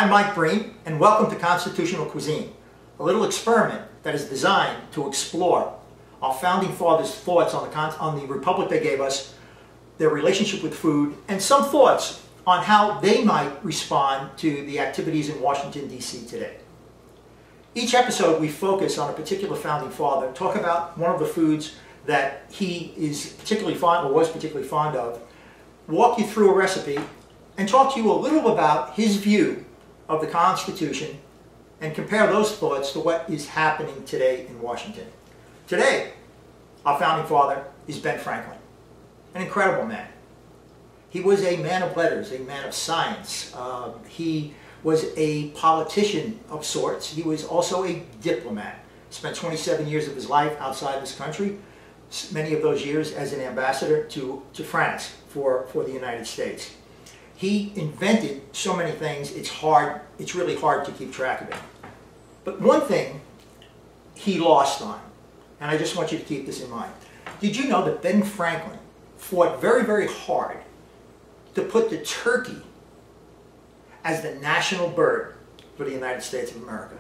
I'm Mike Breen, and welcome to Constitutional Cuisine, a little experiment that is designed to explore our founding fathers' thoughts on the republic they gave us, their relationship with food, and some thoughts on how they might respond to the activities in Washington, D.C. today. Each episode we focus on a particular founding father, talk about one of the foods that he is particularly fond or was particularly fond of, walk you through a recipe, and talk to you a little about his view of the Constitution and compare those thoughts to what is happening today in Washington. Today, our founding father is Ben Franklin, an incredible man. He was a man of letters, a man of science. He was a politician of sorts. He was also a diplomat. Spent 27 years of his life outside this country, many of those years as an ambassador to France for the United States. He invented so many things, it's really hard to keep track of it. But one thing he lost on, and I just want you to keep this in mind. Did you know that Ben Franklin fought very, very hard to put the turkey as the national bird for the United States of America?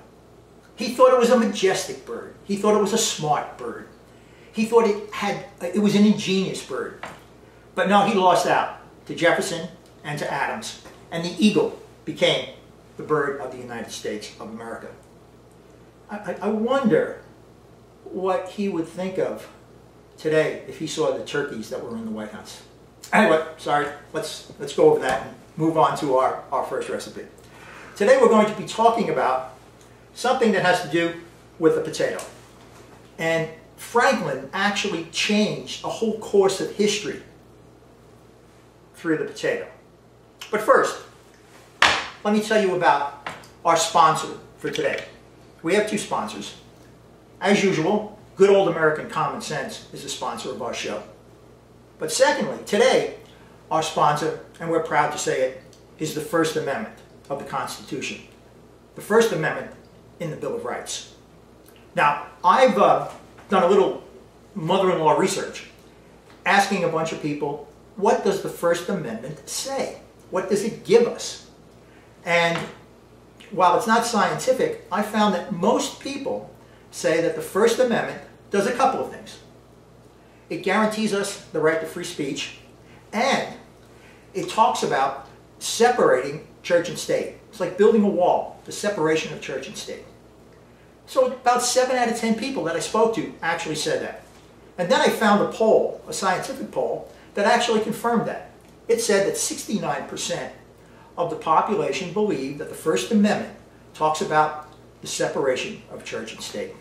He thought it was a majestic bird. He thought it was a smart bird. He thought it was an ingenious bird. But no, he lost out to Jefferson and to Adams, and the eagle became the bird of the United States of America. I wonder what he would think of today if he saw the turkeys that were in the White House. Anyway, sorry, let's go over that and move on to our first recipe. Today we're going to be talking about something that has to do with the potato. And Franklin actually changed a whole course of history through the potato. But first, let me tell you about our sponsor for today. We have two sponsors. As usual, good old American Common Sense is the sponsor of our show. But secondly, today, our sponsor, and we're proud to say it, is the First Amendment of the Constitution. The First Amendment in the Bill of Rights. Now, I've done a little mother-in-law research, asking a bunch of people, what does the First Amendment say? What does it give us? And while it's not scientific, I found that most people say that the First Amendment does a couple of things. It guarantees us the right to free speech, and it talks about separating church and state. It's like building a wall, the separation of church and state. So about 7 out of 10 people that I spoke to actually said that. And then I found a poll, a scientific poll, that actually confirmed that. It said that 69% of the population believe that the First Amendment talks about the separation of church and state.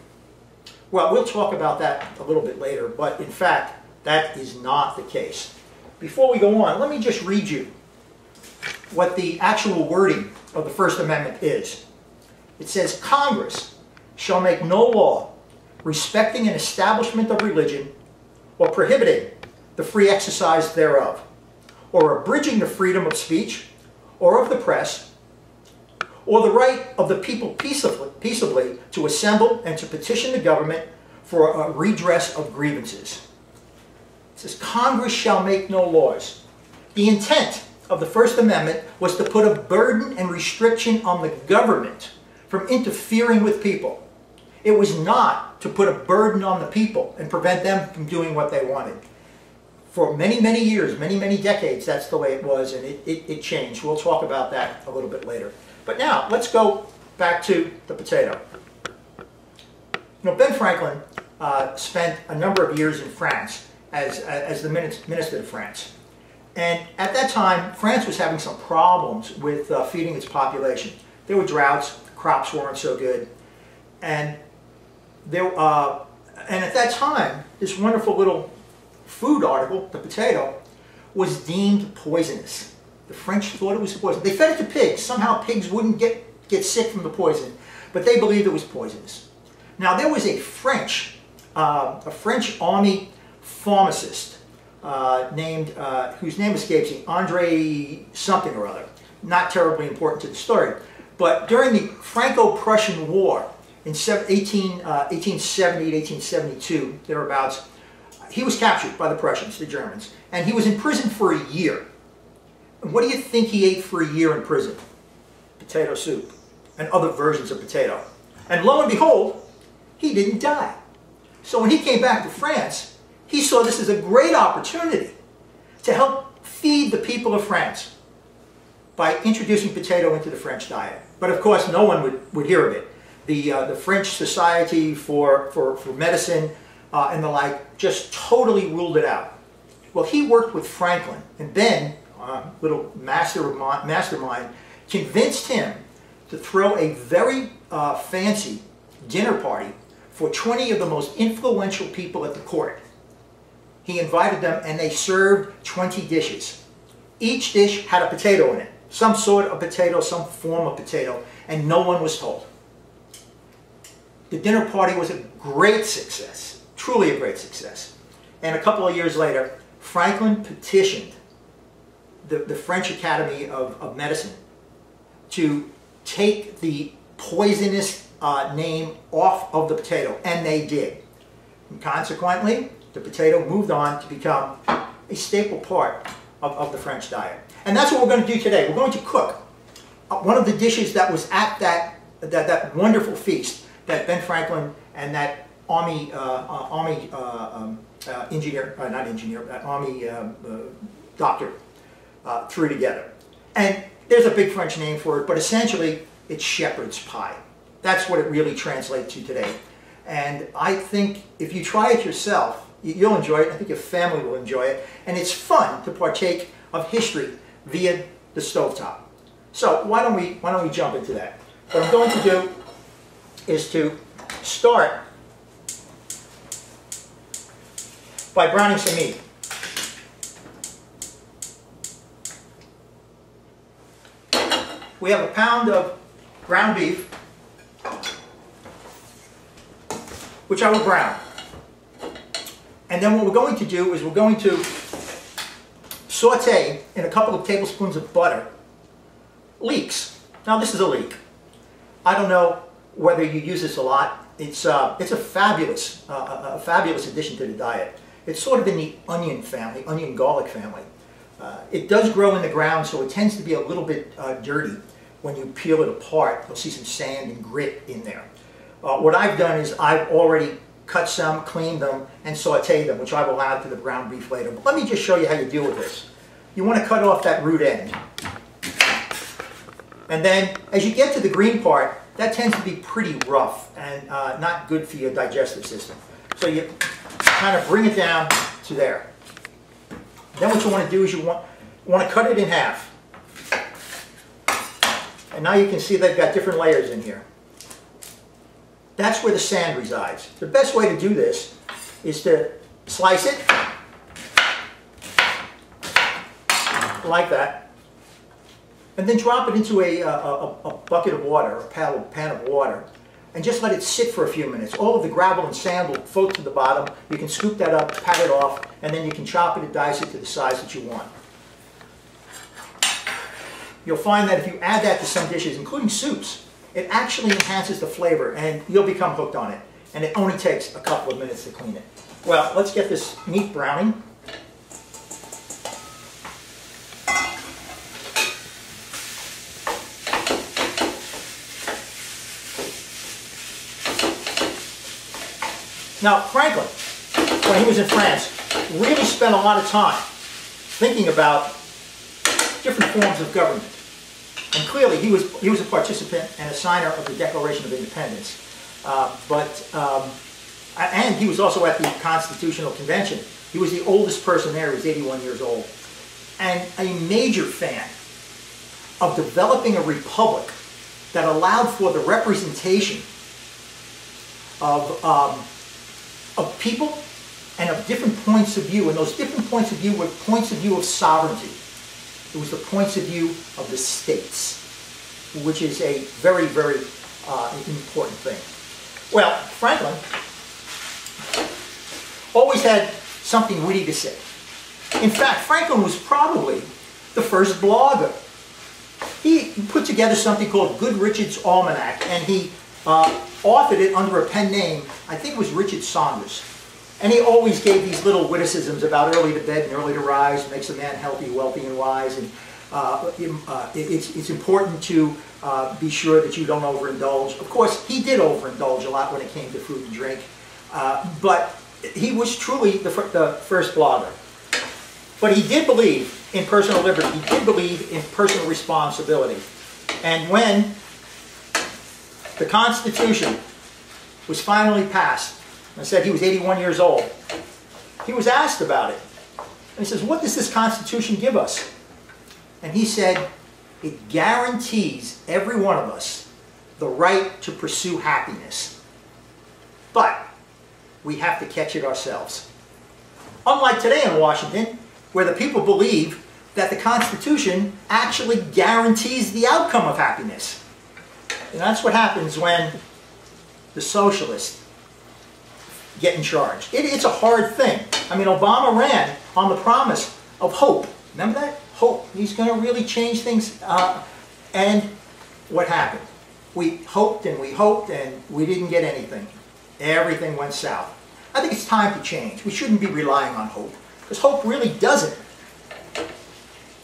Well, we'll talk about that a little bit later, but in fact, that is not the case. Before we go on, let me just read you what the actual wording of the First Amendment is. It says, Congress shall make no law respecting an establishment of religion or prohibiting the free exercise thereof, or abridging the freedom of speech or of the press, or the right of the people peaceably to assemble and to petition the government for a redress of grievances. It says, Congress shall make no laws. The intent of the First Amendment was to put a burden and restriction on the government from interfering with people. It was not to put a burden on the people and prevent them from doing what they wanted. For many, many years, many, many decades, that's the way it was, and it changed. We'll talk about that a little bit later. But now, let's go back to the potato. You know, Ben Franklin spent a number of years in France as the minister of France. And at that time, France was having some problems with feeding its population. There were droughts, crops weren't so good, and at that time, this wonderful little food article, the potato, was deemed poisonous. The French thought it was poisonous. They fed it to pigs. Somehow pigs wouldn't get sick from the poison, but they believed it was poisonous. Now there was a French army pharmacist whose name escapes me, Andre something or other. Not terribly important to the story, but during the Franco-Prussian War in 1870 to 1872, thereabouts, he was captured by the Prussians, the Germans, and he was in prison for a year. And what do you think he ate for a year in prison? potato soup and other versions of potato. And lo and behold, he didn't die. So when he came back to France, he saw this as a great opportunity to help feed the people of France by introducing potato into the French diet. But of course, no one would hear of it. The French Society for Medicine and the like just totally ruled it out. Well, he worked with Franklin, and Ben, little mastermind, convinced him to throw a very fancy dinner party for 20 of the most influential people at the court. He invited them, and they served 20 dishes. Each dish had a potato in it, some sort of potato, some form of potato, and no one was told. The dinner party was a great success, truly a great success. And a couple of years later, Franklin petitioned the French Academy of Medicine to take the poisonous name off of the potato, and they did. And consequently, the potato moved on to become a staple part of the French diet. And that's what we're going to do today. We're going to cook one of the dishes that was at that wonderful feast that Ben Franklin and that army doctor threw together. And there's a big French name for it, but essentially it's shepherd's pie. That's what it really translates to today. And I think if you try it yourself, you'll enjoy it. I think your family will enjoy it. And it's fun to partake of history via the stovetop. So why don't we jump into that? What I'm going to do is to start by browning some meat. We have a pound of ground beef, which I will brown. And then what we're going to do is we're going to saute in a couple of tablespoons of butter leeks. Now this is a leek. I don't know whether you use this a lot. It's a fabulous addition to the diet. It's sort of in the onion family, onion garlic family. It does grow in the ground, so it tends to be a little bit dirty. When you peel it apart, you'll see some sand and grit in there. What I've done is I've already cut some, cleaned them, and sauteed them, which I will add to the ground beef later. But let me just show you how you deal with this. You want to cut off that root end. And then, as you get to the green part, that tends to be pretty rough and not good for your digestive system. So you kind of bring it down to there. Then what you want to do is you want to cut it in half. And now you can see they've got different layers in here. That's where the sand resides. The best way to do this is to slice it like that, and then drop it into a bucket of water, or a pan of water, and just let it sit for a few minutes. All of the gravel and sand will float to the bottom. You can scoop that up, pat it off, and then you can chop it and dice it to the size that you want. You'll find that if you add that to some dishes, including soups, it actually enhances the flavor, and you'll become hooked on it. And it only takes a couple of minutes to clean it. Well, let's get this meat browning. Now, Franklin, when he was in France, really spent a lot of time thinking about different forms of government. And clearly, he was a participant and a signer of the Declaration of Independence. And he was also at the Constitutional Convention. He was the oldest person there. He was 81 years old. And a major fan of developing a republic that allowed for the representation of people and of different points of view. And those different points of view were points of view of sovereignty. It was the points of view of the states, which is a very, very important thing. Well, Franklin always had something witty to say. In fact, Franklin was probably the first blogger. He put together something called Good Richard's Almanac, and he authored it under a pen name. I think it was Richard Saunders. And he always gave these little witticisms about early to bed and early to rise, makes a man healthy, wealthy, and wise. And It's important to be sure that you don't overindulge. Of course, he did overindulge a lot when it came to food and drink, but he was truly the first blogger. But he did believe in personal liberty. He did believe in personal responsibility. And when the Constitution was finally passed, I said he was 81 years old, he was asked about it. And he says, what does this Constitution give us? And he said, it guarantees every one of us the right to pursue happiness. But we have to catch it ourselves. Unlike today in Washington, where the people believe that the Constitution actually guarantees the outcome of happiness. And that's what happens when the socialists get in charge. It's a hard thing. I mean, Obama ran on the promise of hope. Remember that? Hope. He's going to really change things. And what happened? We hoped and we didn't get anything. Everything went south. I think it's time to change. We shouldn't be relying on hope, because hope really doesn't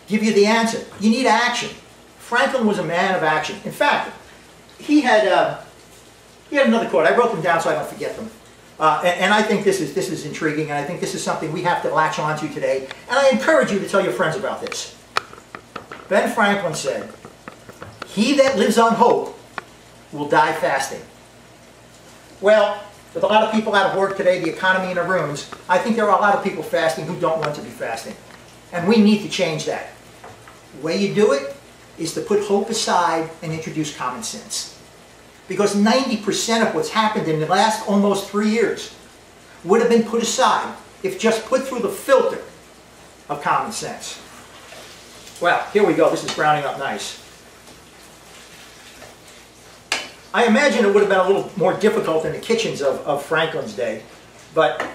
give you the answer. You need action. Franklin was a man of action. In fact, he had another quote. I wrote them down so I don't forget them. And I think this is intriguing, and I think this is something we have to latch onto today. And I encourage you to tell your friends about this. Ben Franklin said, "He that lives on hope will die fasting." Well, with a lot of people out of work today, the economy in a ruins, I think there are a lot of people fasting who don't want to be fasting. And we need to change that. The way you do it is to put hope aside and introduce common sense. Because 90% of what's happened in the last almost 3 years would have been put aside if just put through the filter of common sense. Well, here we go. This is browning up nice. I imagine it would have been a little more difficult in the kitchens of Franklin's day, but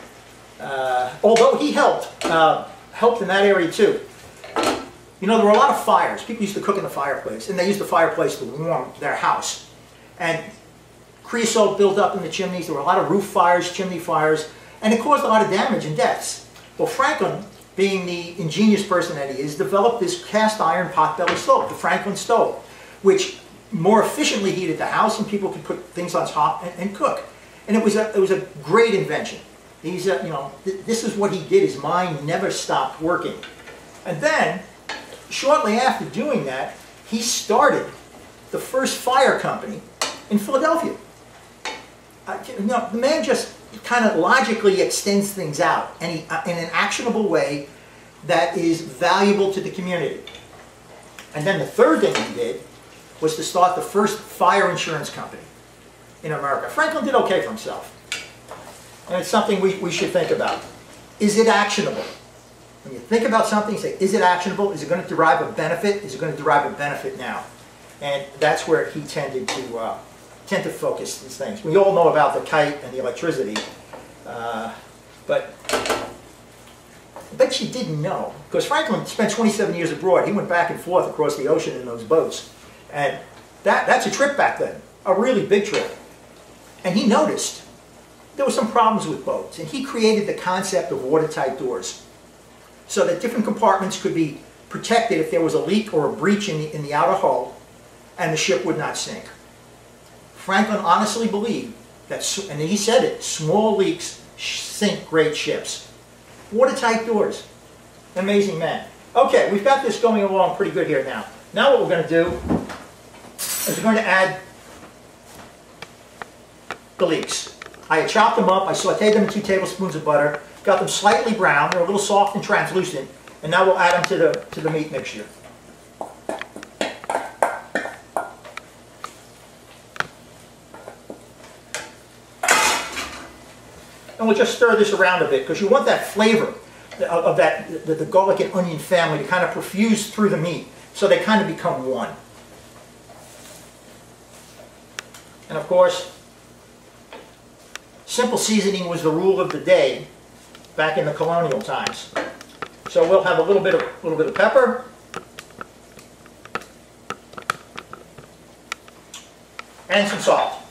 although he helped in that area too. You know, there were a lot of fires. People used to cook in the fireplace, and they used the fireplace to warm their house. And creosote built up in the chimneys. There were a lot of roof fires, chimney fires, and it caused a lot of damage and deaths. Well, Franklin, being the ingenious person that he is, developed this cast iron potbelly stove, the Franklin stove, which more efficiently heated the house, and people could put things on top and cook. And it was a great invention. He's you know, this is what he did. His mind never stopped working. And then, shortly after doing that, he started the first fire company in Philadelphia. You know, the man just kind of logically extends things out, and in an actionable way that is valuable to the community. And then the third thing he did was to start the first fire insurance company in America. Franklin did okay for himself. And it's something we should think about. Is it actionable? When you think about something, say, is it actionable? Is it going to derive a benefit? Is it going to derive a benefit now? And that's where he tended to focus these things. We all know about the kite and the electricity, but I bet you didn't know. Because Franklin spent 27 years abroad. He went back and forth across the ocean in those boats. And that's a trip back then, a really big trip. And he noticed there were some problems with boats. And he created the concept of watertight doors, so that different compartments could be protected if there was a leak or a breach in the outer hull, and the ship would not sink. Franklin honestly believed that, and he said it, small leaks sink great ships. Watertight doors. Amazing man. Okay, we've got this going along pretty good here now. Now what we're going to do is we're going to add the leeks. I had chopped them up, I sauteed them in 2 tablespoons of butter, got them slightly brown, they're a little soft and translucent, and now we'll add them to the meat mixture. And we'll just stir this around a bit, because you want that flavor of the garlic and onion family to kind of perfuse through the meat, so they kind of become one. And of course, simple seasoning was the rule of the day back in the colonial times. So we'll have a little bit of pepper, and some salt.